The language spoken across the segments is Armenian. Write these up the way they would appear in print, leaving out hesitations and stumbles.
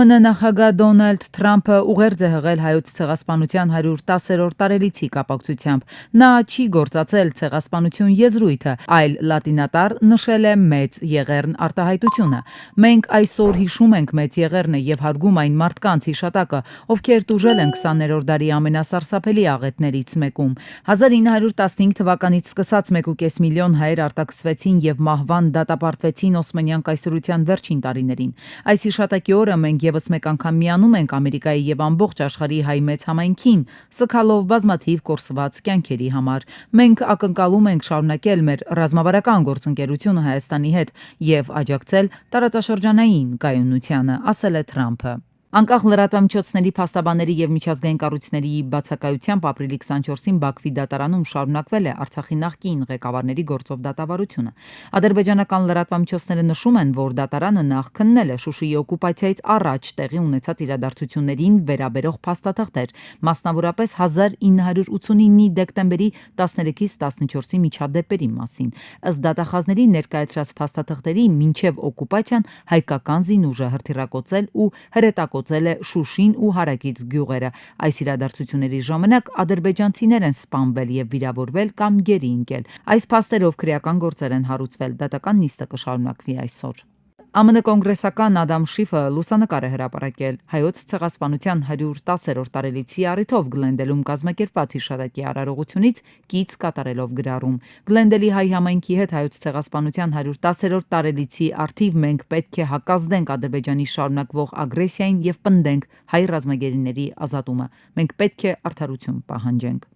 ԱՄՆ նախագահ Դոնալդ Թրամփը ուղերձ է հղել հայոց ցեղասպանության 110-րդ տարելիցի կապակցությամբ։ Նա չի գործածել ցեղասպանություն եզրույթը, այլ լատինատար նշել է մեծ Եղեռն արտահայտությունը։ Մենք այսօր հիշում ենք մեծ Եղեռնը եւ հարգում այն մարդկանց հիշատակը, ովքեր տուժել են 20-րդ դարի ամենասարսափելի աղետներից մեկում։ 1915 թվականից սկսած 1,5 միլիոն հայեր արտաքսվեցին եւ մահվան դատապարտվեցին Օսմանյան կայսրության վերջին տարիներին։ Այս հիշատակի օրը մենք եւս մեկ անգամ միանում ենք Ամերիկայի եւ ամբողջ աշխարհի հայ մեծ համայնքին, սգալով բազմաթիվ կորսված կյանքերի համար։ Մենք ակնկալում ենք շարունակել մեր ռազմավարական գործընկերությունը Հայաստանի հետ եւ աջակցել տարածաշրջանային կայունությանը, ասել է Թրամփը։ Անկախ լրատվամիջոցների փաստաբանների եւ միջազգային կառույցների բացակայությամբ ապրիլի 24-ին Բաքվի դատարանում շարունակվել է Արցախի նախկին ղեկավարների գործով դատավարությունը։ Ադրբեջանական լրատվամիջոցները նշում են, որ դատարանը նախ քննել է Շուշիի օկուպացիայից առաջ տեղի ունեցած իրադարձություններին վերաբերող փաստաթղթեր, մասնավորապես 1989-ի դեկտեմբերի 13-ից 14-ի միջադեպերի մասին։ Ըստ դատախազների ներկայացրած փաստաթղթերի մինչև օկուպացիան հայկական զինուժը հրթիռակոծել ու հրետակոծել է Շուշին ու հարակից գյուղերը։ Այս իրադարձությունների ժամանակ ադրբեջանցիներ են սպանվել եւ վիրավորվել կամ գերի ընկել։ Այս փաստերով քրեական գործեր են հարուցվել։ Դատական նիստը կշարունակվի այսօր։ ԱՄՆ կոնգրեսական Ադամ Շիֆը լուսանկար է հրապարակել հայոց ցեղասպանության 110-րդ տարելիցի առիթով Գլենդելում կազմակերպված հիշատակի արարողությունից կից կատարելով գրառում։ Գլենդելի հայ համայնքի հետ հայոց ցեղասպանության 110-րդ տարելիցի առթիվ մենք պետք է հակազդենք Ադրբեջանի շարունակվող ագրեսիային եւ պնդենք հայ ռազմագերիների ազատումը։ Մենք պետք է արդարություն պահանջենք։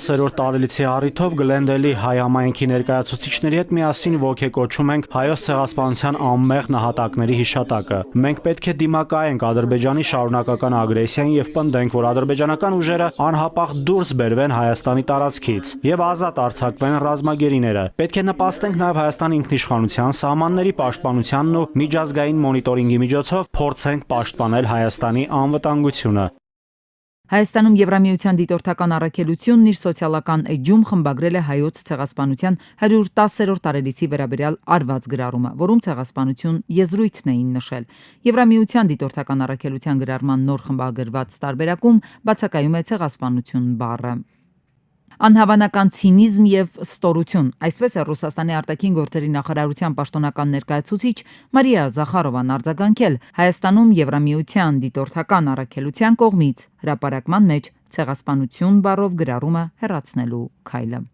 Սերորդ տարելիցի առիթով Գլենդելի հայ համայնքի ներկայացուցիչների հետ միասին ոգեկոչում ենք հայոց ցեղասպանության անմեղ նահատակների հիշատակը։ Մենք պետք է դիմակայենք Ադրբեջանի շարունակական ագրեսիային եւ պնդենք, որ ադրբեջանական ուժերը անհապաղ դուրս բերվեն Հայաստանի տարածքից եւ ազատ արձակվեն ռազմագերիները։ Պետք է նպաստենք նաեւ Հայաստանի ինքնիշխանության, սահմանների պաշտպանությանն ու միջազգային մոնիտորինգի միջոցով փորձենք պաշտպանել Հայաստանի անվտանգությունը։ Հայաստանում Եվրամիության դիտորդական առաքելությունն իր սոցիալական էջում խմբագրել է հայոց ցեղասպանության 110-րդ տարելիցի վերաբերյալ արված գրառումը, որում ցեղասպանություն եզրույթն էին նշել։ Եվրամիության դիտորդական առաքելության գրառման նոր խմբագրված տարբերակում բացակայում է ցեղասպանություն բառը։ Անհավանական ցինիզմ եւ ստորություն, այսպես է Ռուսաստանի արտաքին գործերի նախարարության պաշտոնական ներկայացուցիչ Մարիա Զախարովան արձագանքել Հայաստանում Եվրամիության դիտորդական առաքելության կողմից հրապարակման մեջ ցեղասպանություն բառով գրառումը հեռացնելու քայլը։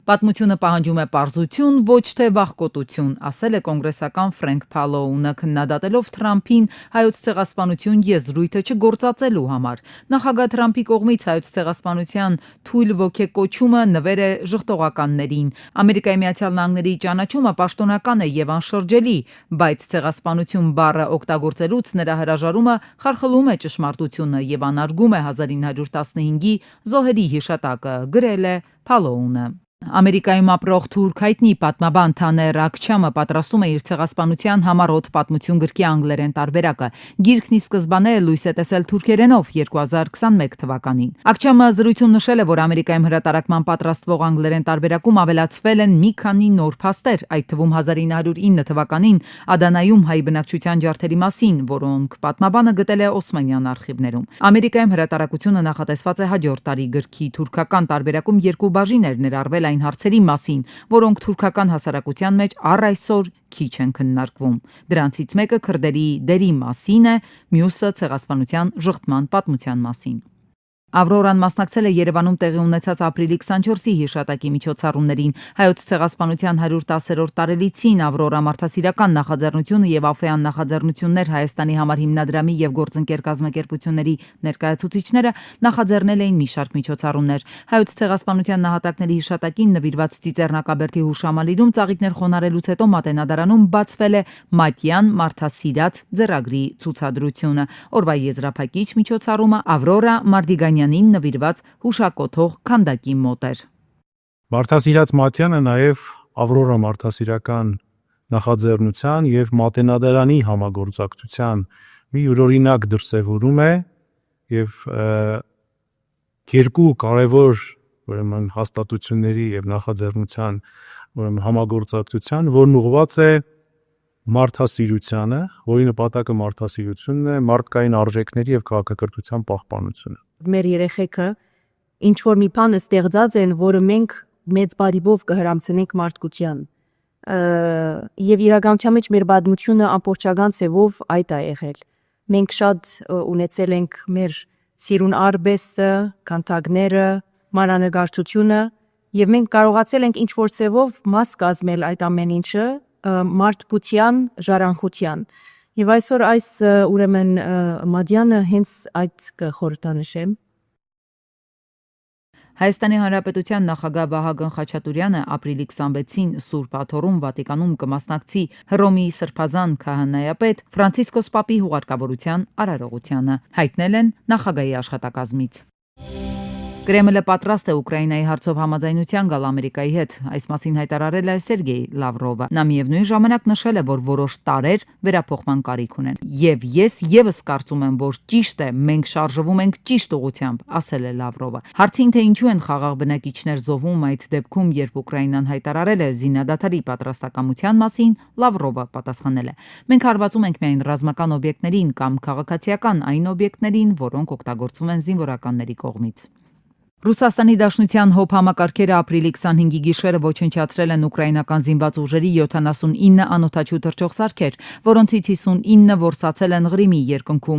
Պատմությունը պահանջում է պարզություն, ոչ թե վախկոտություն, ասել է կոնգրեսական Ֆրենկ Փալոունը քննադատելով Թրամփին հայոց ցեղասպանություն եզրույթը չգործածելու համար։ Նախագահ Թրամփի կողմից հայոց ցեղասպանության թույլ ոգեկոչումը նվեր է ժխտողականներին։ Ամերիկայի Միացյալ Նահանգների ճանաչումը պաշտոնական է եւ անշրջելի, բայց ցեղասպանություն բառը օգտագործելուց նրա հրաժարումը խարխլում է ճշմարտությունը եւ անարգում է 1915-ի զոհերի հիշատակը, գրել է Փալոունը։ Ամերիկայում ապրող թուրք հայտնի պատմաբան Թաներ Աքչամը պատրաստում է իր ցեղասպանության համառոտ պատմություն գրքի անգլերեն տարբերակը։ Գիրքն ի սկզբանե լույս է տեսել թուրքերենով 2021 թվականին։ Աքչամը զրույցում նշել է, որ Ամերիկայում հրատարակման պատրաստվող անգլերեն տարբերակում ավելացվել են մի քանի նոր փաստեր, այդ թվում 1909 թվականին Ադանայում հայ բնակչության ջարդերի մասին, որոնք պատմաբանը գտել է Օսմանյան արխիվներում։ Ամերիկայում հրատարակությունը նախատեսված է հաջորդ տարի գրքի թուրքական տարբերակում երկու բաժին էր ներառվել այն հարցերի մասին, որոնք թուրքական հասարակության մեջ առ այսօր քիչ են քննարկվում։ Դրանցից մեկը քրդերի դերի մասին է, մյուսը ցեղասպանության ժխտման պատմության մասին։ Ավրորան մասնակցել է Երևանում տեղի ունեցած ապրիլի 24-ի հիշատակի միջոցառումներին։ Հայոց ցեղասպանության 110-րդ տարելիցին Ավրորա մարդասիրական նախաձեռնությունը եւ Աֆեան նախաձեռնություններ Հայաստանի համար հիմնադրամի եւ գործընկեր կազմակերպությունների ներկայացուցիչները նախաձեռնել էին մի շարք միջոցառումներ։ Հայոց ցեղասպանության նահատակների հիշատակին նվիրված Ծիծեռնակաբերդի հուշամալիրում ծաղիկներ խոնարհելուց հետո Մատենադարանում բացվել է Մատյան մարդասիրած ձեռագրի ցուցադրությունը։ Օրվա եզրափակիչ միջոցառումը Ավրորա Մարդիգանյանին նվիրված հուշակոթող քանդակի մոտ էր։ Մարդասիրած Մատյանը նաև Ավրորա մարդասիրական նախաձեռնության եւ Մատենադարանի համագործակցության մի յուրօրինակ դրսևորում է եւ երկու կարևոր ուրեմն հաստատությունների եւ նախաձեռնության ուրեմն համագործակցության, որն ուղղված է մարդասիրությանը, որի նպատակը մարդասիրությունն է, մարդկային արժեքների եւ քաղաքակրթության պահպանությունը։ Մեր երեխեքը ինչ որ մի բան ստեղծած են, որը մենք մեծ բարիբով կհրամցնենք մարդկության։ Եվ իրականության մեջ մեր պատմությունը ամբողջական ցևով այդ է եղել։ Մենք շատ ունեցել ենք մեր սիրուն արվեստը, քանդակները, մանրանկարչությունը, եւ մենք կարողացել ենք ինչ որ ցևով մաս կազմել այդ ամեն ինչը մարդկության ժառանգության։ Եվ այսօր այս ուրեմն մադյանը հենց այդ կխորհրդանշեմ։ Հայաստանի Հանրապետության նախագահ Վահագն Խաչատուրյանը ապրիլի 26-ին Սուրբ Աթոռում Վատիկանում կմասնակցի Հռոմի Սրբազան քահանայապետ Ֆրանցիսկոս Պապի հուղարկավորության արարողությանը, հայտնել են նախագահի աշխատակազմից։ Կրեմլը պատրաստ է Ուկրաինայի հարցով համաձայնության գալ Ամերիկայի հետ, այս մասին հայտարարել է Սերգեյ Լավրովը։ Նա միևնույն ժամանակ նշել է, որ որոշ տարեր վերափոխման կարիք ունեն։ Եվ ես եւս կարծում եմ, որ ճիշտ է, մենք շարժվում ենք ճիշտ ուղղությամբ, ասել է Լավրովը։ Հարցին թե ինչու են խաղաղ բնակիչներ զոհվում այդ դեպքում, երբ Ուկրաինան հայտարարել է զինադադարի պատրաստակամության մասին, Լավրովը պատասխանել է. Մենք հարվածում ենք միայն ռազմական օբյեկտներին կամ քաղաքացիական այն օբյեկտներին, որոնք օգտագործվում են զինվորականների կողմից։ Ռուսաստանի Դաշնության ՀՕՊ համակարգերը ապրիլի 25-ի գիշերը ոչնչացրել են ուկրաինական զինված ուժերի 79 անօդաչու թռչող սարքեր, որոնցից 59 որսացել են Ղրիմի երկնքում։